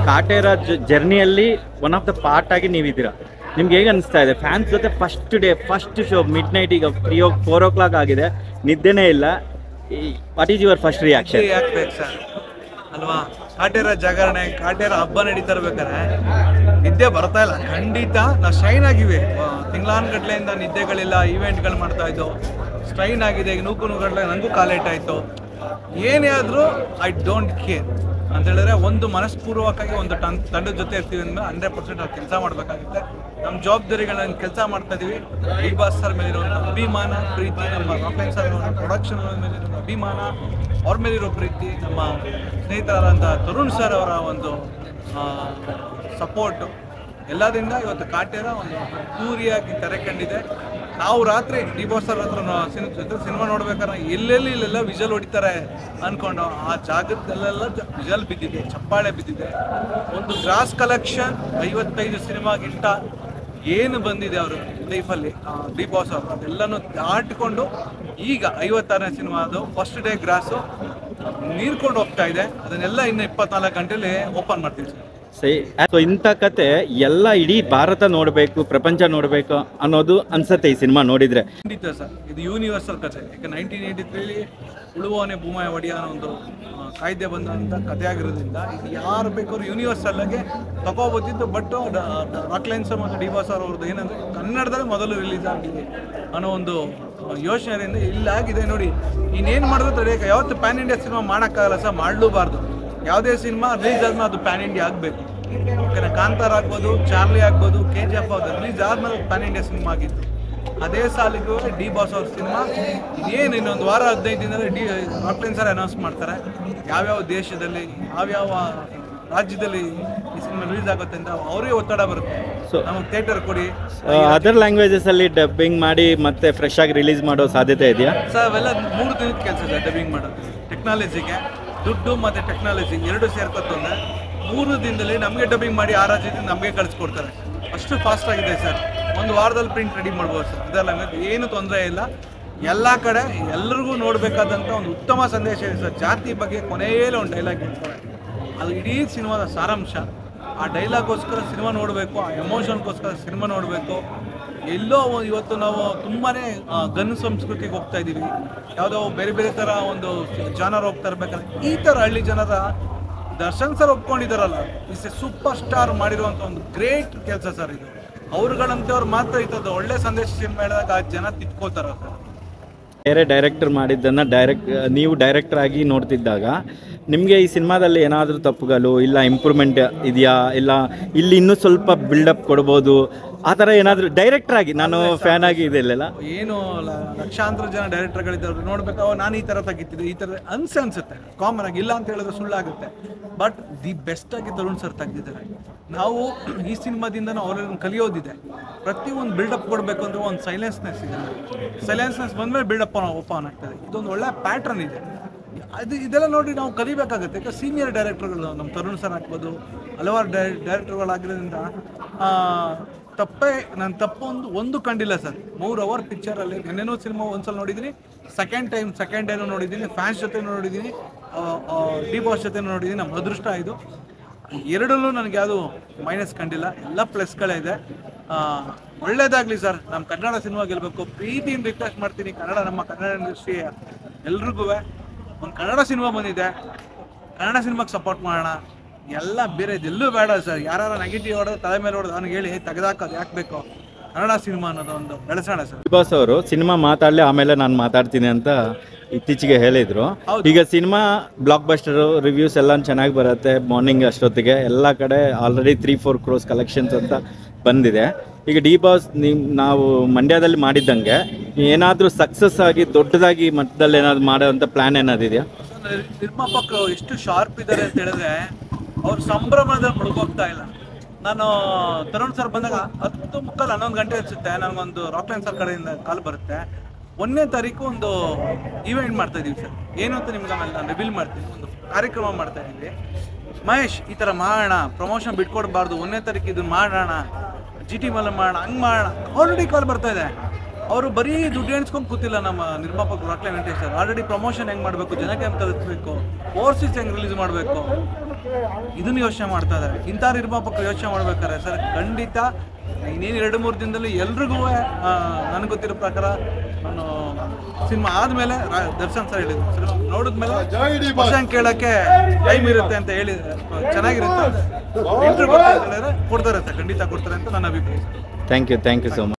ಕಾಟೇರ ಜರ್ನಿಯಲ್ಲಿ one of the part ಆಗಿ ನೀವಿದ್ದೀರಾ. ನಿಮ್ಗೆ ಹೇಗೆ ಅನಿಸ್ತಾ ಇದೆ ಫ್ಯಾನ್ಸ್ ಜೊತೆ ಫಸ್ಟ್ ಶೋ ಮಿಡ್ ನೈಟ್, ಈಗ 4 o'clock ಆಗಿದೆ, ನಿದ್ದೆನೇ ಇಲ್ಲ. What is your first reaction? ಆಗ್ಬೇಕು ಸರ್ ಅಲ್ವಾ, ಕಾಟೇರ ಜಾಗರಣೆ, ಕಾಟೇರ ಹಬ್ಬ ನಡೀತಾ ಇರ್ಬೇಕಾದ್ರೆ ನಿದ್ದೆ ಬರ್ತಾ ಇಲ್ಲ. ಖಂಡಿತ ನಾವು ಸ್ಟ್ರೈನ್ ಆಗಿವೆ, ತಿಂಗಳಾನ್ಗಟ್ಲೆಯಿಂದ ನಿದ್ದೆಗಳಿಲ್ಲ, ಈವೆಂಟ್ಗಳು ಮಾಡ್ತಾ ಇದ್ದೋ ಸ್ಟ್ರೈನ್ ಆಗಿದೆ. ಈಗ ನೂಕುನುಗಟ್ಲೆ ನನಗೂ ಕಾಲೇಟ್ ಆಯಿತು. ಏನೇ ಆದರೂ ಐ ಡೋಂಟ್ ಕೇರ್ ಅಂತ ಹೇಳಿದ್ರೆ, ಒಂದು ಮನಸ್ಪೂರ್ವಕವಾಗಿ ಒಂದು ತಂಡದ ಜೊತೆ ಇರ್ತೀವಿ ಅಂದಮೇಲೆ 100% ನಾವು ಕೆಲಸ ಮಾಡಬೇಕಾಗುತ್ತೆ. ನಮ್ಮ ಜವಾಬ್ದಾರಿಗಳನ್ನ ಕೆಲಸ ಮಾಡ್ತಾ ಇದೀವಿ. ಡಿ ಬಾಸ್ ಸರ್ ಮೇಲಿರೋ ಅಭಿಮಾನ, ಪ್ರೀತಿ, ನಮ್ಮ ರಾಕ್ಲೈನ್ ಸರ್ ಪ್ರೊಡಕ್ಷನ್ ಮೇಲಿರೋ ಅಭಿಮಾನ, ಅವ್ರ ಮೇಲಿರೋ ಪ್ರೀತಿ, ನಮ್ಮ ಸ್ನೇಹಿತರಾದಂಥ ತರುಣ್ ಸರ್ ಅವರ ಒಂದು ಸಪೋರ್ಟು ಎಲ್ಲದಿಂದ ಇವತ್ತು ಕಾಟೇರ ಒಂದು ಪೂರಿಯಾಗಿ ತೆರೆ ಕಂಡಿದೆ. ನಾವು ರಾತ್ರಿ ಡಿ ಬಾಸ್ ಸರ್ ಹತ್ರ ಸಿನಿಮಾ ನೋಡ್ಬೇಕಾದ್ರೆ ಇಲ್ಲೆಲ್ಲ ವಿಜಲ್ ಹೊಡಿತಾರೆ ಅಂದ್ಕೊಂಡು ಆ ಜಾಗದಲ್ಲೆಲ್ಲ ವಿಜಲ್ ಬಿದ್ದಿದೆ, ಚಪ್ಪಾಳೆ ಬಿದ್ದಿದೆ. ಒಂದು ಗ್ರಾಸ್ ಕಲೆಕ್ಷನ್ 55 ಸಿನಿಮಾಗಿಂತ ಏನು ಬಂದಿದೆ ಅವರು ಲೈಫಲ್ಲಿ ಡಿ ಬಾಸ್ ಅವರು, ಅದೆಲ್ಲನೂ ದಾಟಿಕೊಂಡು ಈಗ 56ನೇ ಸಿನಿಮಾದು ಫಸ್ಟ್ ಡೇ ಗ್ರಾಸು ನೀರ್ಕೊಂಡು ಹೋಗ್ತಾ ಇದೆ. ಅದನ್ನೆಲ್ಲ ಇನ್ನು 24 ಗಂಟೆಲಿ ಓಪನ್ ಮಾಡ್ತೀವಿ ಸರ್. ಸೊ ಇಂಥ ಕತೆ ಎಲ್ಲ ಇಡೀ ಭಾರತ ನೋಡಬೇಕು, ಪ್ರಪಂಚ ನೋಡಬೇಕು ಅನ್ನೋದು ಅನ್ಸತ್ತೆ ಈ ಸಿನಿಮಾ ನೋಡಿದ್ರೆ. ಖಂಡಿತ ಸರ್, ಇದು ಯೂನಿವರ್ಸಲ್ ಕಥೆ. ಈಗ 1983 ಉಳುವವನೇ ಭೂಮಾಯ ಒಡೆಯ ಅನ್ನೋ ಒಂದು ಕಾಯ್ದೆ ಬಂದಂಥ ಕಥೆ ಆಗಿರೋದ್ರಿಂದ ಇದು ಯಾರು ಬೇಕಾದ್ರೂ ಯೂನಿವರ್ಸಲ್ ಆಗಿ ತಗೋಬೋದಿತ್ತು. ಬಟ್ ರಾಕ್ಲೈನ್ ಸರ್ ಮತ್ತು ಡಿ ಬಾಸ್ ಅವ್ರದ್ದು ಏನಂದರೆ ಕನ್ನಡದಲ್ಲಿ ಮೊದಲು ರಿಲೀಸ್ ಆಗಿದೆ ಅನ್ನೋ ಒಂದು ಯೋಚನೆಯಿಂದ ಇಲ್ಲಾಗಿದೆ. ನೋಡಿ, ಇನ್ನೇನು ಮಾಡಿದ್ರು ತಡೆಯೋಕೆ, ಯಾವತ್ತು ಪ್ಯಾನ್ ಇಂಡಿಯಾ ಸಿನಿಮಾ ಮಾಡೋಕ್ಕಾಗಲ್ಲ ಸರ್, ಮಾಡಲೂಬಾರ್ದು. ಯಾವುದೇ ಸಿನಿಮಾ ರಿಲೀಸ್ ಆದ್ಮೇಲೆ ಅದು ಪ್ಯಾನ್ ಇಂಡಿಯಾ ಆಗಬೇಕು. ಯಾಕಂದರೆ ಕಾಂತಾರ ಆಗ್ಬೋದು, ಚಾರ್ಲಿ ಆಗ್ಬೋದು, KGF ಆಗ್ಬೋದು, ರಿಲೀಸ್ ಆದ್ಮೇಲೆ ಪ್ಯಾನ್ ಇಂಡಿಯಾ ಸಿನಿಮಾ ಆಗಿತ್ತು. ಅದೇ ಸಾಲಿಗೂ ಡಿ ಬಾಸ್ ಅವ್ರ ಸಿನಿಮಾ ಇನ್ನೇನು ಇನ್ನೊಂದು ವಾರ 15 ದಿನದಲ್ಲಿ ರಾಕ್ಲೈನ್ ಸರ್ ಅನೌನ್ಸ್ ಮಾಡ್ತಾರೆ ಯಾವ್ಯಾವ ದೇಶದಲ್ಲಿ ಯಾವ್ಯಾವ ರಾಜ್ಯದಲ್ಲಿ ಈ ಸಿನಿಮಾ ರಿಲೀಸ್ ಆಗುತ್ತೆ ಅಂತ ಅವರೇ ಒತ್ತಡ ಬರುತ್ತೆ. ಸೊ ನಮಗೆ ಥಿಯೇಟರ್ ಕೊಡಿ, ಅದರ್ ಲ್ಯಾಂಗ್ವೇಜಸ್ ಅಲ್ಲಿ ಡಬ್ಬಿಂಗ್ ಮಾಡಿ ಮತ್ತೆ ಫ್ರೆಶ್ ಆಗಿ ರಿಲೀಸ್ ಮಾಡೋ ಸಾಧ್ಯತೆ ಇದೆಯಾ ಸರ್? ಅವೆಲ್ಲ 3 ದಿನದ ಕೆಲಸ ಸರ್ ಡಬ್ಬಿಂಗ್ ಮಾಡೋದು. ಟೆಕ್ನಾಲಜಿಗೆ ದುಡ್ಡು ಮತ್ತು ಟೆಕ್ನಾಲಜಿ ಎರಡು ಸೇರ್ಕೊತಂದ್ರೆ 3 ದಿನದಲ್ಲಿ ನಮಗೆ ಡಬ್ಬಿಂಗ್ ಮಾಡಿ ಆ ರಾಜ್ಯದಿಂದ ನಮಗೆ ಕಳಿಸ್ಕೊಡ್ತಾರೆ. ಅಷ್ಟು ಫಾಸ್ಟ್ ಆಗಿದೆ ಸರ್. ಒಂದು ವಾರದಲ್ಲಿ ಪ್ರಿಂಟ್ ರೆಡಿ ಮಾಡ್ಬೋದು ಸರ್. ಅದೆಲ್ಲ ಏನು ತೊಂದರೆ ಇಲ್ಲ. ಎಲ್ಲ ಕಡೆ ಎಲ್ರಿಗೂ ನೋಡಬೇಕಾದಂಥ ಒಂದು ಉತ್ತಮ ಸಂದೇಶ ಇದೆ ಸರ್. ಜಾತಿ ಬಗ್ಗೆ ಕೊನೆಯಲ್ಲಿ ಒಂದು ಡೈಲಾಗ್ ಇರ್ತಾರೆ, ಅದು ಇಡೀ ಸಿನಿಮಾದ ಸಾರಾಂಶ. ಆ ಡೈಲಾಗೋಸ್ಕರ ಸಿನಿಮಾ ನೋಡಬೇಕು, ಆ ಎಮೋಷನ್ಗೋಸ್ಕರ ಸಿನಿಮಾ ನೋಡಬೇಕು. ಎಲ್ಲೋ ಇವತ್ತು ನಾವು ತುಂಬಾ ಗನ್ ಸಂಸ್ಕೃತಿಗೆ ಹೋಗ್ತಾ ಇದ್ದೀವಿ, ಯಾವುದೋ ಬೇರೆ ಬೇರೆ ಥರ ಒಂದು ಜನರು ಹೋಗ್ತಾ ಇರ್ಬೇಕಾದ್ರೆ ಈ ಥರ ಹಳ್ಳಿ ಜನರ ದರ್ಶನ್ ಸರ್ ಒಪ್ಕೊಂಡಿದ್ದಾರಲ್ಲ, ಇಸ್ ಎ ಸೂಪರ್ ಸ್ಟಾರ್ ಮಾಡಿರುವಂಥ ಒಂದು ಗ್ರೇಟ್ ಕೆಲಸ ಸರ್ ಇದು. ಅವ್ರುಗಳಂತವ್ರು ಮಾತ್ರ ಇದ್ದದ್ದು ಒಳ್ಳೆ ಸಂದೇಶ ಸಿನಿಮಾ ಹೇಳಿದಾಗ ಜನ ತಿಳ್ಕೊಳ್ತಾರ ಸರ್. ಬೇರೆ ಡೈರೆಕ್ಟರ್ ಮಾಡಿದ್ದನ್ನು ನೀವು ಡೈರೆಕ್ಟರ್ ಆಗಿ ನೋಡ್ತಿದ್ದಾಗ ನಿಮಗೆ ಈ ಸಿನಿಮಾದಲ್ಲಿ ಏನಾದರೂ ತಪ್ಪುಗಳು ಇಲ್ಲ ಇಂಪ್ರೂವ್ಮೆಂಟ್ ಇದೆಯಾ, ಇಲ್ಲ ಇಲ್ಲಿ ಇನ್ನೂ ಸ್ವಲ್ಪ ಬಿಲ್ಡಪ್ ಕೊಡ್ಬೋದು, ಆ ಥರ ಏನಾದರೂ ಡೈರೆಕ್ಟರ್ ಆಗಿ? ನಾನು ಫ್ಯಾನ್ ಆಗಿ ಇದೆಲ್ಲ ಏನು ಲಕ್ಷಾಂತರ ಜನ ಡೈರೆಕ್ಟರ್ಗಳಿದ್ದಾರೆ ನೋಡ್ಬೇಕು, ನಾನು ಈ ಥರ ತೆಗಿತಿದ್ದೆ ಈ ಥರ ಅನ್ಸುತ್ತೆ ಕಾಮನ್ ಆಗಿ. ಇಲ್ಲ ಅಂತ ಹೇಳಿದ್ರೆ ಸುಳ್ಳಾಗುತ್ತೆ. ಬಟ್ ದಿ ಬೆಸ್ಟ್ ಆಗಿ ತರುಣ್ ಸರ್ ತೆಗೆದಿದ್ದಾರೆ. ನಾವು ಈ ಸಿನಿಮಾದಿಂದ ಅವ್ರನ್ನ ಕಲಿಯೋದಿದೆ. ಪ್ರತಿಯೊಂದು ಬಿಲ್ಡಪ್ ಕೊಡಬೇಕು ಅಂದರೆ ಒಂದು ಸೈಲೆನ್ಸ್ನೆಸ್ ಇದೆ. ಸೈಲೆನ್ಸ್ನೆಸ್ ಬಂದಮೇಲೆ ಬಿಲ್ಡಪ್ ಓಪನ್ ಆಗ್ತದೆ. ಇದೊಂದು ಒಳ್ಳೆ ಪ್ಯಾಟ್ರನ್ ಇದೆ. ಇದೆಲ್ಲ ನೋಡಿ ನಾವು ಕಲಿಬೇಕಾಗುತ್ತೆ. ಯಾಕೆ ಸೀನಿಯರ್ ಡೈರೆಕ್ಟರ್ಗಳು ನಮ್ಮ ತರುಣ್ ಸರ್ ಆಗ್ಬೋದು, ಹಲವಾರು ಡೈರೆಕ್ಟರ್ಗಳಾಗಿರೋದ್ರಿಂದ ನಾನು ತಪ್ಪು ಒಂದು ಕಂಡಿಲ್ಲ ಸರ್. 3 hour ಪಿಕ್ಚರಲ್ಲಿ ನೆನ್ನೆನೂ ಸಿನಿಮಾ ಒಂದ್ಸಲ ನೋಡಿದ್ದೀನಿ, ಸೆಕೆಂಡ್ ಡೇನೂ ನೋಡಿದ್ದೀನಿ, ಫ್ಯಾನ್ಸ್ ಜೊತೆ ನೋಡಿದ್ದೀನಿ, ಡಿ ಬಾಸ್ ಜೊತೆ ನೋಡಿದ್ದೀನಿ. ನಮ್ಮ ಅದೃಷ್ಟ ಇದು. ಎರಡಲ್ಲೂ ನನಗೆ ಯಾವುದು ಮೈನಸ್ ಕಂಡಿಲ್ಲ, ಎಲ್ಲ ಪ್ಲಸ್ಗಳೇ ಇದೆ. ಒಳ್ಳೇದಾಗಲಿ ಸರ್. ನಮ್ಮ ಕನ್ನಡ ಸಿನಿಮಾ ಗೆಲ್ಲಬೇಕು. ಪ್ರೀತಿಯಿಂದ ರಿಕ್ವೆಸ್ಟ್ ಮಾಡ್ತೀನಿ, ನಮ್ಮ ಕನ್ನಡ ಇಂಡಸ್ಟ್ರಿ ಎಲ್ರಿಗೂ ಒಂದು ಕನ್ನಡ ಸಿನಿಮಾ ಬಂದಿದೆ, ಕನ್ನಡ ಸಿನಿಮಾಗೆ ಸಪೋರ್ಟ್ ಮಾಡೋಣ. ಎಲ್ಲ ಬೇರೆ ಇದೆಲ್ಲೂ ಬೇಡ ಸರ್. ಯಾರು ನೆಗೆಟಿವ್ ಹೊಡೆದು ತಲೆ ಮೇಲೆ ಹೊಡೆದು ನನಗೆ ಹೇಳಿ ತೆಗೆದಾಕೋದು ಯಾಕೆ ಬೇಕು, ಕನ್ನಡ ಸಿನಿಮಾ ಅನ್ನೋದು ಒಂದು ಬೆಳೆಸೋಣ ಸರ್. ಡಿ ಬಾಸ್ ಅವರು ಸಿನಿಮಾ ಮಾತಾಡಲಿ ಆಮೇಲೆ ನಾನು ಮಾತಾಡ್ತೀನಿ ಅಂತ ಇತ್ತೀಚೆಗೆ ಹೇಳಿದರು. ಈಗ ಸಿನಿಮಾ ಬ್ಲಾಕ್ ಬಸ್ಟರು ರಿವ್ಯೂಸ್ ಎಲ್ಲ ಚೆನ್ನಾಗಿ ಬರುತ್ತೆ. ಮಾರ್ನಿಂಗ್ ಅಷ್ಟೊತ್ತಿಗೆ ಎಲ್ಲ ಕಡೆ ಆಲ್ರೆಡಿ 3-4 crores ಕಲೆಕ್ಷನ್ಸ್ ಅಂತ ಬಂದಿದೆ. ಈಗ ಡಿ ಬಾಸ್ ನಾವು ಮಂಡ್ಯದಲ್ಲಿ ಮಾಡಿದ್ದಂಗೆ ಏನಾದರೂ ಸಕ್ಸಸ್ ಆಗಿ ದೊಡ್ಡದಾಗಿ ಮಟ್ಟದಲ್ಲಿ ಏನಾದ್ರು ಮಾಡೋವಂಥ ಪ್ಲ್ಯಾನ್ ಏನಾದಿದೆಯಾ? ನಿರ್ಮಾಪಕರು ಎಷ್ಟು ಶಾರ್ಪ್ ಇದ್ದಾರೆ ಅಂತ ಹೇಳಿದ್ರೆ ಅವ್ರ ಸಂಭ್ರಮದಲ್ಲಿ ಮುಳುಗೋಗ್ತಾ ಇಲ್ಲ. ನಾನು ತರುಣ್ ಸರ್ ಬಂದಾಗ 10:30 ಗಂಟೆ ಅನಿಸುತ್ತೆ, ನನಗೊಂದು ರಾಕ್ಲೈನ್ ಸರ್ ಕಡೆಯಿಂದ ಕಾಲ್ ಬರುತ್ತೆ. 1ನೇ ತಾರೀಕು ಒಂದು ಈವೆಂಟ್ ಮಾಡ್ತಾ ಇದೀವಿ ಸರ್. ಏನು ಅಂತ ನಿಮ್ಗೆ ಆಮೇಲೆ ನಾನು ರಿವೀಲ್ ಮಾಡ್ತೀನಿ. ಒಂದು ಕಾರ್ಯಕ್ರಮ ಮಾಡ್ತಾ ಇದ್ದೀವಿ. ಮಹೇಶ್ ಈ ಥರ ಮಾಡೋಣ, ಪ್ರಮೋಷನ್ ಬಿಟ್ಕೊಡ್ಬಾರ್ದು, 1ನೇ ತಾರೀಕು ಇದನ್ನು ಮಾಡೋಣ, GT ಮೇಲೆ ಮಾಡೋಣ, ಹಂಗೆ ಮಾಡೋಣ. ಆಲ್ರೆಡಿ ಕಾಲ್ ಬರ್ತಾ ಇದೆ. ಅವರು ಬರೀ ದುಡ್ಡು ಎಣಿಸ್ಕೊಂಡು ಕೂತಿಲ್ಲ ನಮ್ಮ ನಿರ್ಮಾಪಕರು Rockline Venkatesh sir. Already promotion ಹೆಂಗೆ ಮಾಡಬೇಕು, ಜನಕ್ಕೆ ಹೆಂಗೆ ತಲುಪಿಸ್ಬೇಕು, ಓವರ್ಸೀಸ್ ಹೆಂಗೆ ರಿಲೀಸ್ ಮಾಡಬೇಕು, ಇದನ್ನು ಯೋಚನೆ ಮಾಡ್ತಾ ಇದ್ದಾರೆ. ಇಂಥ ನಿರ್ಮಾಪಕರು ಯೋಚನೆ ಮಾಡ್ಬೇಕಾದ್ರೆ ಸರ್ ಖಂಡಿತ ಇನ್ನೇನು 2-3 ದಿನದಲ್ಲಿ ಎಲ್ರಿಗೂ ನನಗೆ ಗೊತ್ತಿರೋ ಪ್ರಕಾರ ನಾನು ಸಿನಿಮಾ ಆದಮೇಲೆ ದರ್ಶನ್ ಸರ್ ಹೇಳಿದ್ರು, ಸಿನಿಮಾ ನೋಡಿದ್ಮೇಲೆ ಕ್ವಶನ್ ಕೇಳೋಕ್ಕೆ ಟೈಮ್ ಇರುತ್ತೆ ಅಂತ ಹೇಳಿ ಚೆನ್ನಾಗಿರುತ್ತೆ, ಇಂಟರ್ವ್ಯೂ ಕೊಡ್ತಾರೆ ಸರ್, ಖಂಡಿತ ಕೊಡ್ತಾರೆ ಅಂತ ನನ್ನ ಅಭಿಪ್ರಾಯ. Thank you so much.